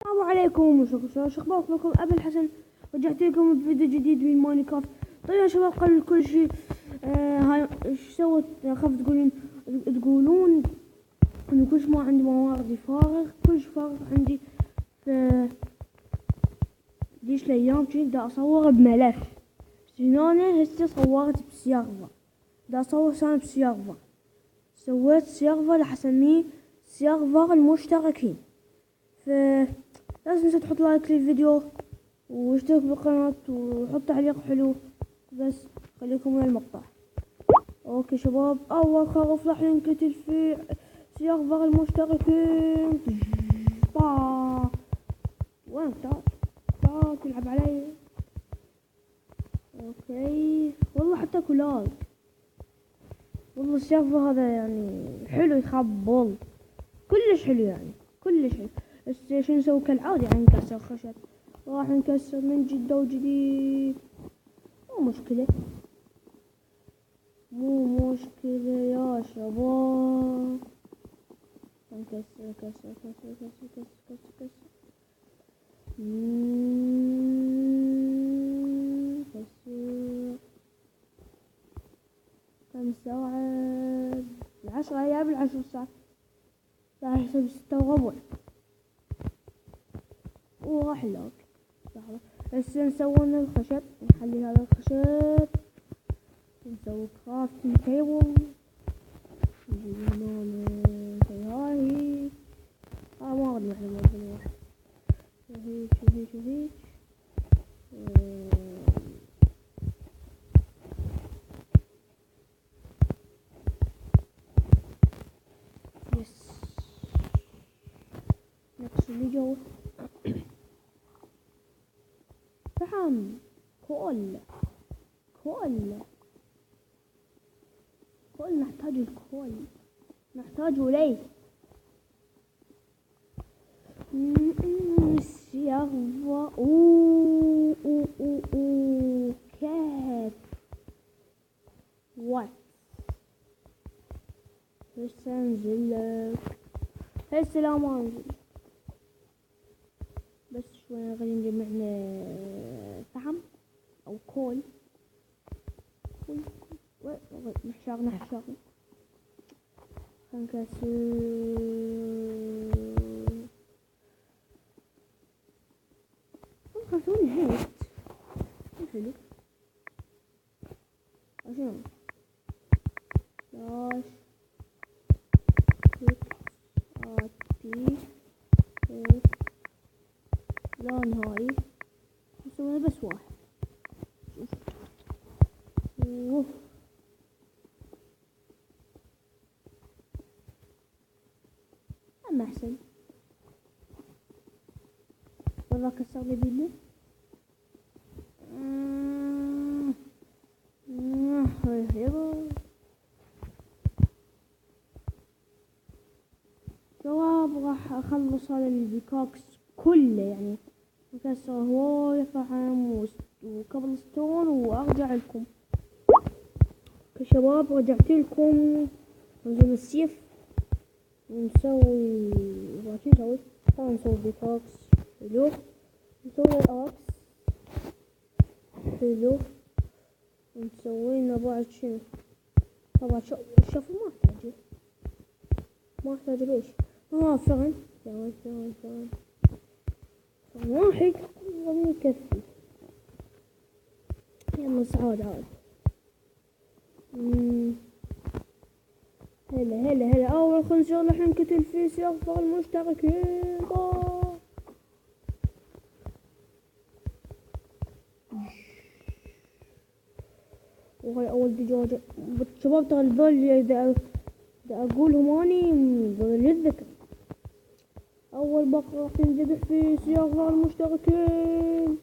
السلام عليكم، شو اخباركم؟ لكم ابي الحسن. رجعت لكم بفيديو جديد من ماينكرافت. طيب يا شباب، قبل كل شيء هاي ايش سوت؟ اخاف تقولون انه كلش ما عندي موارد فارغ، كلش فارغ عندي. ف ديش الايام كنت دا اصور بملف. هنا هسه صورت بسيرفر، دا اصور ثاني بسيرفر. سويت سيرفر راح اسميه سيرفر المشتركين. لازم تنسى تحط لايك للفيديو واشترك بالقناة وحط تعليق حلو. بس خليكم من المقطع. اوكي شباب، اول خروف راح ينقتل في سيرفر المشتركين. وين تعال تلعب علي؟ اوكي والله حتى كلاك. والله السيرفر هذا يعني حلو، يخبل كلش حلو، يعني كلش حلو. بس شو نسوي؟ كالعادة يعني نكسر خشب، راح نكسر من جدة وجديد. مو مشكلة يا شباب. نكسر كسر كسر كسر كسر كسر كسر كسر. كم ساعة؟ 10 أيام، 10 ساعات. راح يحسب 6:15 وراح لاك. لحظة هسه نسوي الخشب، نحلي هذا الخشب، نسوي كرافتنج تيبل، نجيب هنا هاي ما ادري احنا موجودين واحد. شو هيك يس. نفس اللي جو فحم كل نحتاج الكل، نحتاجه ليه؟ سيرفر كيف وات هسه انزلك. هسه لا ما انزل، بس شوي خلينا نجمعنا فحم او كول. نحشرنا نكسر. خلصوني هيك حلو. عشان لاش كيك اتي لون هاي نسوي بس واحد. شوف اما احسن. والله كسر لي بيدي. جواب راح اخلص هذا البيكاكس كله، يعني مكسر هواي فحم وكبل ستون وارجع لكم. شباب رجعت لكم. نزل السيف ونسوي نسوي بيكاكس حلو، نسوي الاكس حلو، ونسوينا بعد شنو؟ طبعا الشفر ما احتاج ليش؟ فعلا واحد والله يكفي. يلا سعود عاد. هلا اول خنزير راح نقتل فيه سيرفر المشتركين. وهاي اول دجاجة. شباب ترى الذول اذا اقولهم اني للذكر. اول بقرة راح تنذبح في سيرفر المشتركين.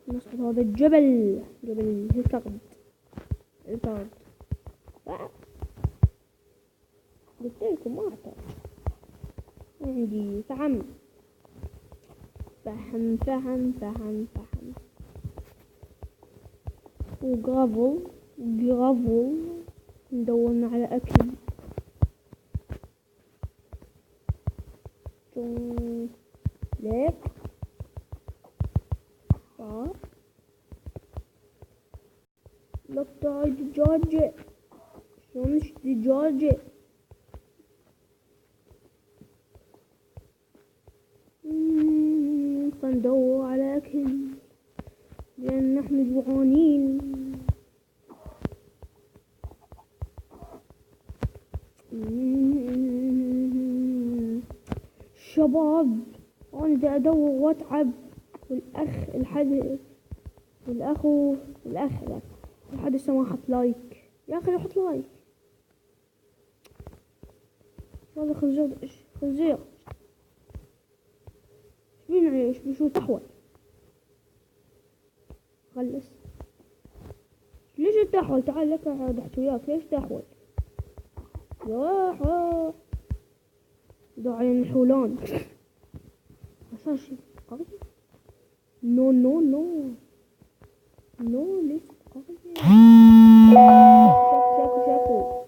نسقط هذا الجبل، جبل الكرد. قلت لكم ما احتاج. عندي فحم وجرافل برافو. ندورنا على أكل. ليك صار لقطة دجاجة. شلون دجاجة؟ فندور على أكل لأن نحن جوعانين. شباب أنا دا أدور وأتعب، والأخ الحد لسه ما حط لايك. يا أخي حط لايك. هذا خنزير ايش بيشو تحول خلص. ليش تحول؟ تعال لك احكي وياك. ليش تحول يا داعي الحولان عشان شي قوي؟ نو ليش قوي؟ شاكو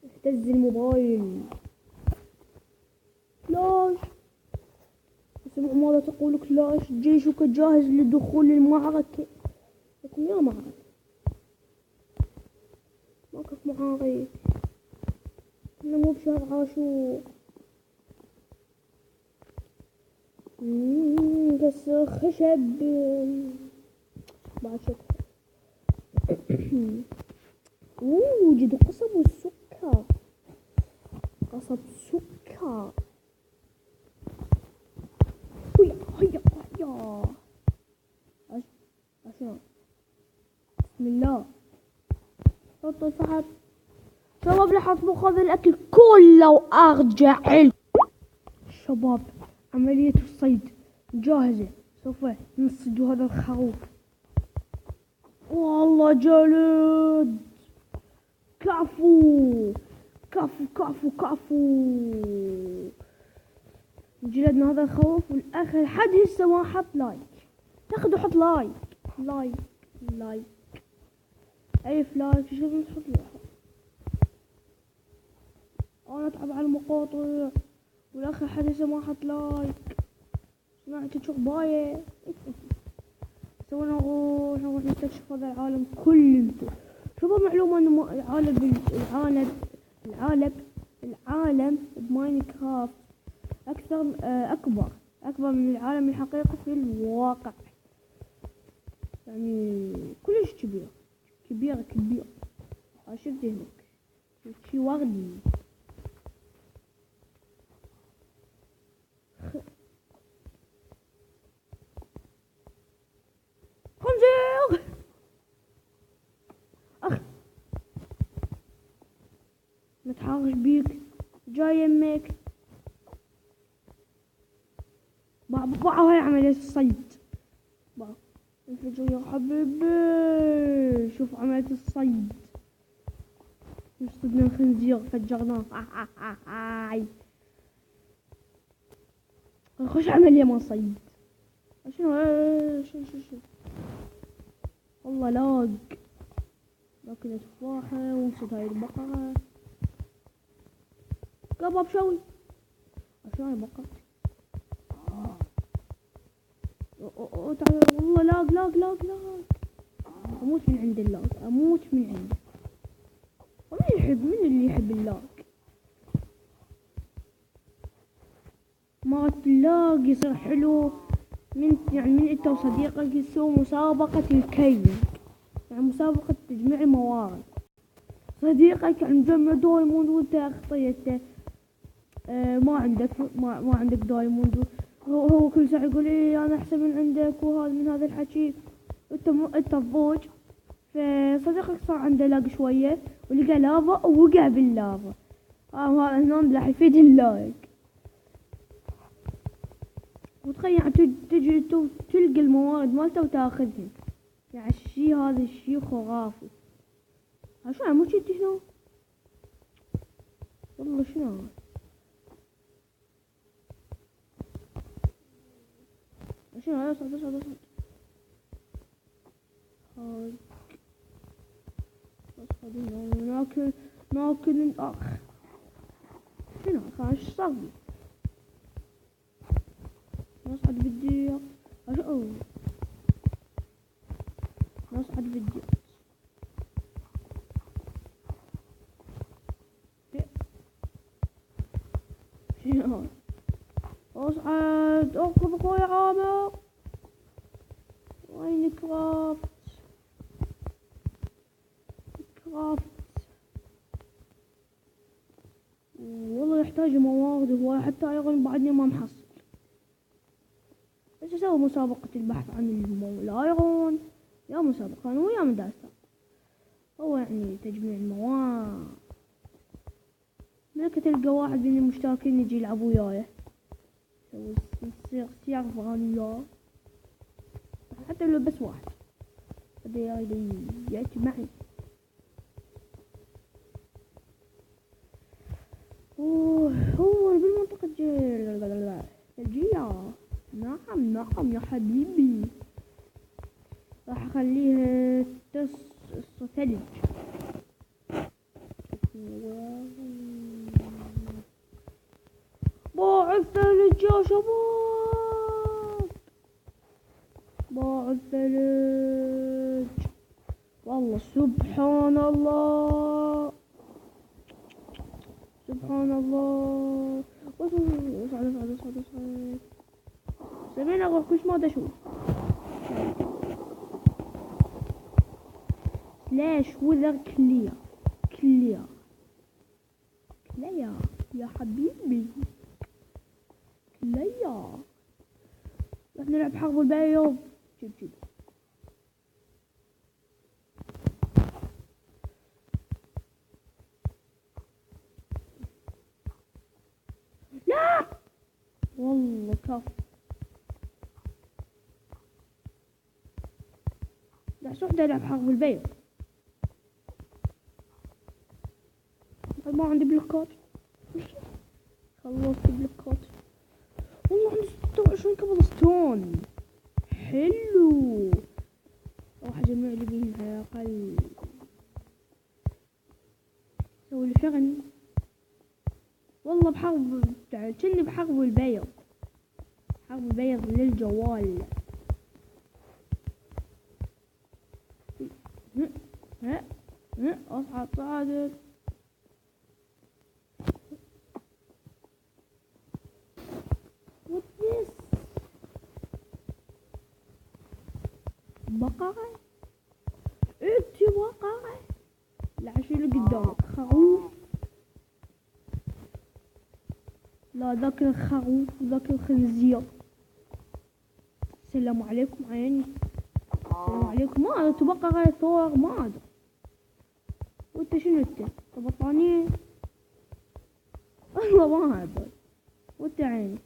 اهتز الموبايل. كلاش سمع ماذا تقول كلاش؟ جيشك جاهز للدخول المعركة. لكم يا معركة موقف معارك. احنا مو بشهر عاشور. كسر خشب بعد شكل. وجدوا قصب والسكر. قصب سكر. هيا عشان بسم الله. حط الفحم. شباب راح اطبخ هذا الاكل كله وارجع لكم. شباب عملية الصيد جاهزة. سوف نصيد هذا الخروف. والله جلد. كفو جلدنا هذا الخروف. والاخر حد هسه ما حط لايك. تاخذوا حط لايك. الف لايك. ايش لازم تحط لايك؟ انا اتعب على المقاطع والاخر حد هسه ما حط لايك. سمعت شغباية. سوينا نروح نستكشف هذا العالم كله. شوفوا معلومة انه العالم بماينكرافت اكبر من العالم الحقيقي في الواقع. يعني كلش كبير. شفت هناك شي وردي. خنزير. متحرش بيك. جاي يمك. باعوا هاي عملية الصيد. انفجر يا حبيبي. شوف عملية الصيد. صدنا الخنزير فجرناه. نخش عملية ما صيد. شنو والله لاق. باكل تفاحة ونسيت هاي البقرة. كباب شوي. شنو هاي البقرة؟ تعال والله لاق. اموت من عند اللاق. من اللي يحب اللاق؟ مرة اللاق يصير حلو من انت وصديقك يسوي مسابقة الكينج. يعني مسابقة تجميع الموارد. صديقك مجمع دايموند وانت اخطيته. ما عندك دايموند. هو كل ساعة يقول ايه انا احسن من عندك وهذا من هذا الحكي. انت تضوج. فصديقك صار عنده لاق شوية ولقى لافا ووقع باللافا. هذا هنا راح يفيد اللاق. وتخيل تجي تلقى الموارد مالته وتاخذهم. يعني الشي هذا الشي خرافي. شو مو جدي هنا والله. شنو اصعد. ناكل الأخ. شنو كان ايش صار لي؟ نصعد بالديار. نصعد بالديار. شنو؟ اصعد اخذ اخوي عامر. وين كرافت؟ والله يحتاج موارد هواي حتى ايرون بعدني ما محصل. بس اسوي مسابقة البحث عن الايرون، يا مسابقة انا ويا مدرسة، هو يعني تجميع المواد. ملكة تلقى واحد من المشتركين يجي يلعب وياي، نصير سيارة غنية حتى لو بس واحد هذا يأتي معي. هو بالمنطقة الجية. نعم يا حبيبي، راح اخليه ثلج. باع الثلج يا شباب، باع الثلج. والله سبحان الله سبحان الله. اصعد سمعنا اغرق كل ما اشوف سلاش وذر كلير يا حبيبي كلير. رح نلعب حرب البيض. جيب لا والله كف. لا صح نلعب حرب البيض. ما عندي بلوكات. خلصت بلوكات. والله عندي 26 كبل ستون. حلو. راح اجمع لي بيهم على الاقل. سوي لي شغل. والله بحرب كني بحرب البيض. حرب البيض للجوال. اصعد صعدت. بقرة. انتي بقرة. لا شو اللي قدامك؟ خروف. لا ذاك الخروف ذاك الخنزير. السلام عليكم عيني. السلام عليكم. ما انت بقرة ثور ما ادري. وانت شنو انت بطانية؟ والله ما ادري. وانت عيني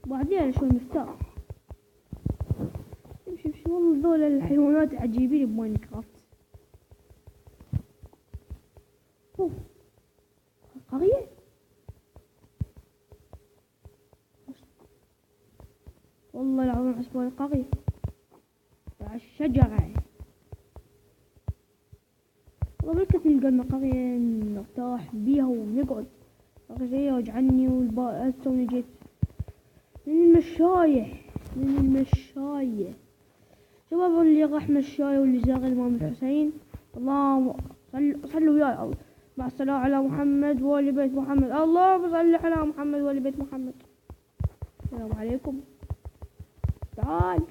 بعدين شوي مفتاح. امشي والله ذول الحيوانات عجيبين بماينكرافت. قرية. والله العظيم حسبوا القرية على الشجرة. والله بلكت نلقى لنا قرية نرتاح بيها ونقعد. قرية وجعني توني جيت من المشاية. شباب اللي راح مشاية واللي زار الإمام الحسين، اللهم صلوا وياي مع الصلاة على محمد وآل بيت محمد. اللهم صل على محمد وآل بيت محمد. السلام عليكم. تعال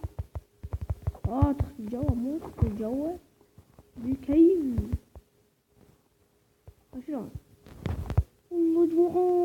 ادخل جوا. مو ادخل جوا بالكيف. شلون؟ والله جوعان.